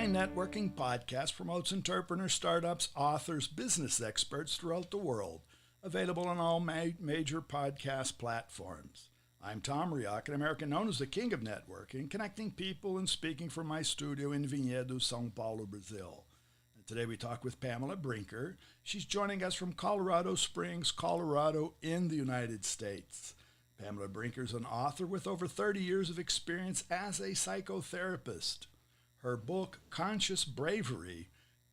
Sustain Networking podcast promotes entrepreneurs, startups, authors, business experts throughout the world. Available on all major podcast platforms. I'm Tom Reaoch, an American known as the King of Networking, connecting people and speaking from my studio in Vinhedo, São Paulo, Brazil. And today we talk with Pamela Brinker. She's joining us from Colorado Springs, Colorado in the United States. Pamela Brinker is an author with over 30 years of experience as a psychotherapist. Her book, Conscious Bravery,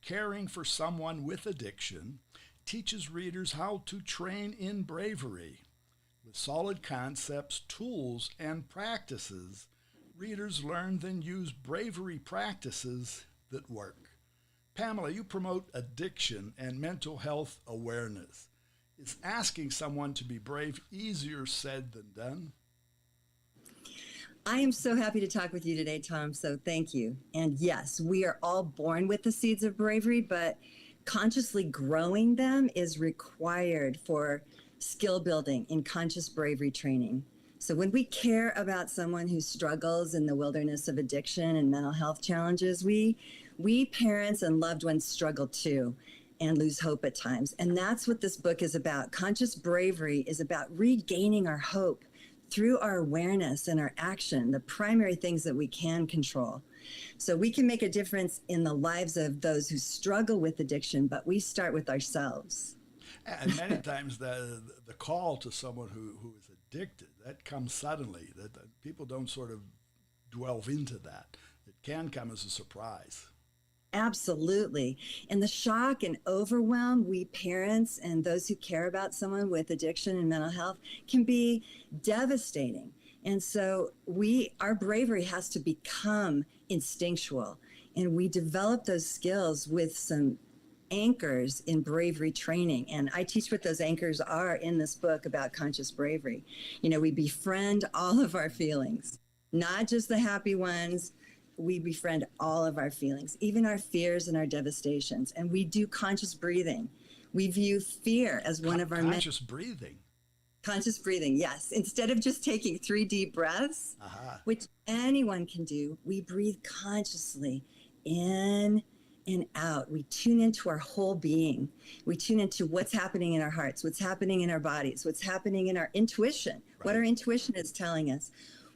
Caring for Someone with Addiction, teaches readers how to train in bravery. With solid concepts, tools, and practices, readers learn then use bravery practices that work. Pamela, you promote addiction and mental health awareness. Is asking someone to be brave easier said than done? I am so happy to talk with you today, Tom, so thank you. And yes, we are all born with the seeds of bravery, but consciously growing them is required for skill building in conscious bravery training. So when we care about someone who struggles in the wilderness of addiction and mental health challenges, we parents and loved ones struggle too and lose hope at times. And that's what this book is about. Conscious bravery is about regaining our hope through our awareness and our action, the primary things that we can control. So we can make a difference in the lives of those who struggle with addiction, but we start with ourselves. And many times the call to someone who is addicted, that comes suddenly, that people don't sort of delve into that. It can come as a surprise. Absolutely. And the shock and overwhelm we parents and those who care about someone with addiction and mental health can be devastating. And so our bravery has to become instinctual. And we develop those skills with some anchors in bravery training. And I teach what those anchors are in this book about conscious bravery. You know, we befriend all of our feelings, not just the happy ones. We befriend all of our feelings, even our fears and our devastations. And we do conscious breathing. We view fear as one of our conscious breathing. Conscious breathing, yes. Instead of just taking 3 deep breaths, which anyone can do, we breathe consciously in and out. We tune into our whole being. We tune into what's happening in our hearts, what's happening in our bodies, what's happening in our intuition, what our intuition is telling us,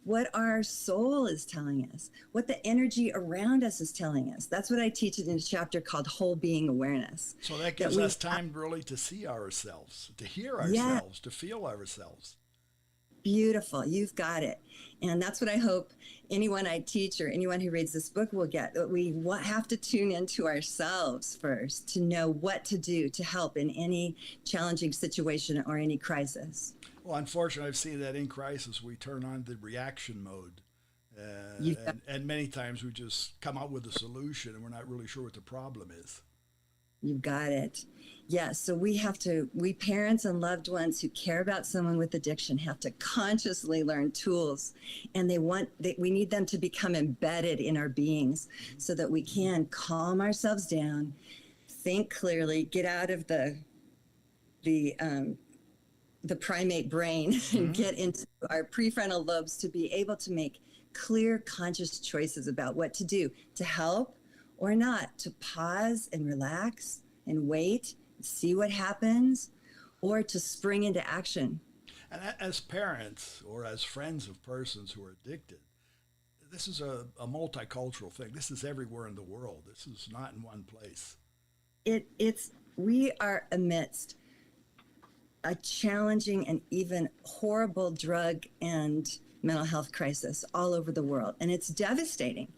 what our soul is telling us, what the energy around us is telling us. That's what I teach in a chapter called Whole Being Awareness. So that gives us time really to see ourselves, to hear ourselves, to feel ourselves. Beautiful. You've got it. And that's what I hope anyone I teach or anyone who reads this book will get. That we have to tune into ourselves first to know what to do to help in any challenging situation or any crisis. Well, unfortunately, I've seen that in crisis, we turn on the reaction mode. And many times we just come out with a solution and we're not really sure what the problem is. You've got it. Yes. So we parents and loved ones who care about someone with addiction have to consciously learn tools, and we need them to become embedded in our beings so that we can calm ourselves down, think clearly, get out of the primate brain and get into our prefrontal lobes to be able to make clear, conscious choices about what to do to help or not, to pause and relax and wait, see what happens, or to spring into action. And as parents or as friends of persons who are addicted, this is a multicultural thing. This is everywhere in the world. This is not in one place. We are amidst a challenging and even horrible drug and mental health crisis all over the world. And it's devastating.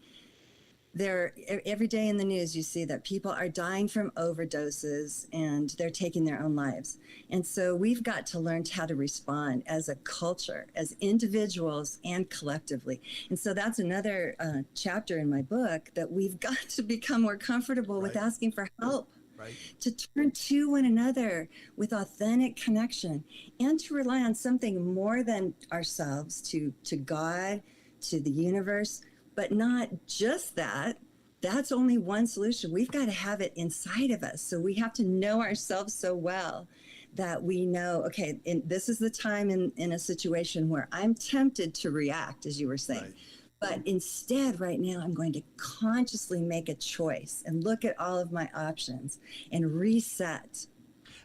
Every day in the news, you see that people are dying from overdoses and they're taking their own lives. And so we've got to learn how to respond as a culture, as individuals and collectively. And so that's another chapter in my book, that we've got to become more comfortable with asking for help. Right. To turn to one another with authentic connection and to rely on something more than ourselves, to God, to the universe, but not just that. That's only one solution. We've got to have it inside of us. So we have to know ourselves so well that we know, okay, this is the time in a situation where I'm tempted to react, as you were saying. Right. But instead, right now, I'm going to consciously make a choice and look at all of my options and reset.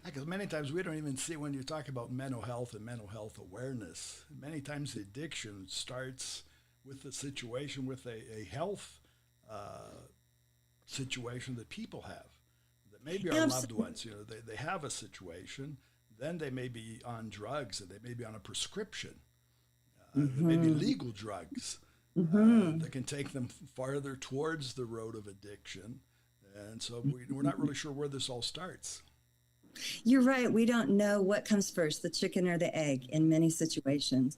Because many times we don't even see, when you talk about mental health and mental health awareness, many times the addiction starts with the situation, with a health situation that people have, that maybe our loved ones, they have a situation, then they may be on drugs, and they may be on a prescription. There may be legal drugs that can take them farther towards the road of addiction. And so we're not really sure where this all starts. You're right. We don't know what comes first, the chicken or the egg, in many situations.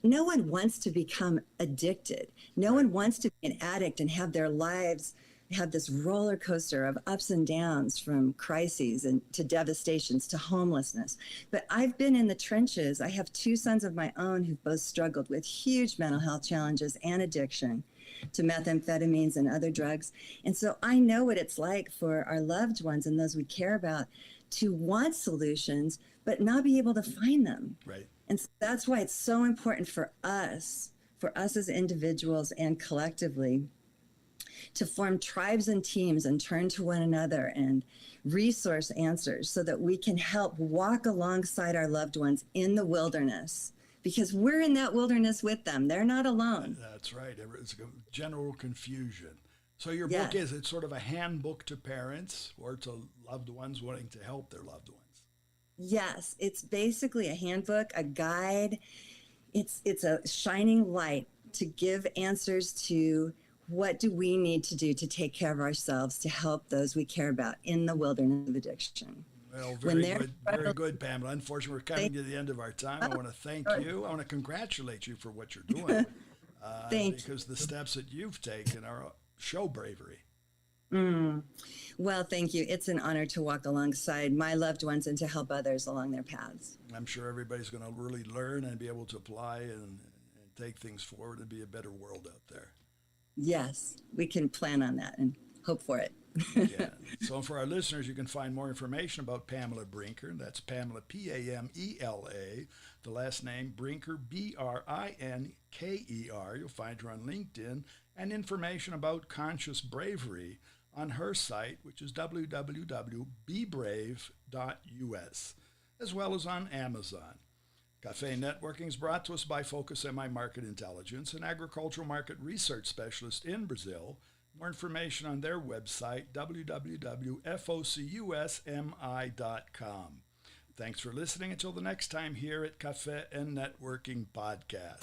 No one wants to become addicted. No one wants to be an addict and have their lives have this roller coaster of ups and downs, from crises and to devastations to homelessness. But I've been in the trenches. I have two sons of my own who've both struggled with huge mental health challenges and addiction to methamphetamines and other drugs. And so I know what it's like for our loved ones and those we care about to want solutions, but not be able to find them. Right. And so that's why it's so important for us as individuals and collectively, to form tribes and teams and turn to one another and resource answers so that we can help walk alongside our loved ones in the wilderness, because we're in that wilderness with them. They're not alone. That's right. It's general confusion. So your book it's sort of a handbook to parents or to loved ones wanting to help their loved ones. Yes, it's basically a handbook, a guide. It's a shining light to give answers to what do we need to do to take care of ourselves, to help those we care about in the wilderness of addiction. Well, very good, Pamela. Unfortunately, we're coming to the end of our time. I want to thank you. I want to congratulate you for what you're doing. Because the steps that you've taken show bravery. Well, thank you. It's an honor to walk alongside my loved ones and to help others along their paths. I'm sure everybody's going to really learn and be able to apply and take things forward and be a better world out there. Yes, we can plan on that and hope for it. Yeah. So for our listeners, you can find more information about Pamela Brinker. That's Pamela, Pamela, the last name Brinker, Brinker. You'll find her on LinkedIn, and information about conscious bravery on her site, which is www.bebrave.us, as well as on Amazon. Cafe Networking is brought to us by Focus MI Market Intelligence, an agricultural market research specialist in Brazil. More information on their website, www.focusmi.com. Thanks for listening. Until the next time here at Cafe and Networking Podcast.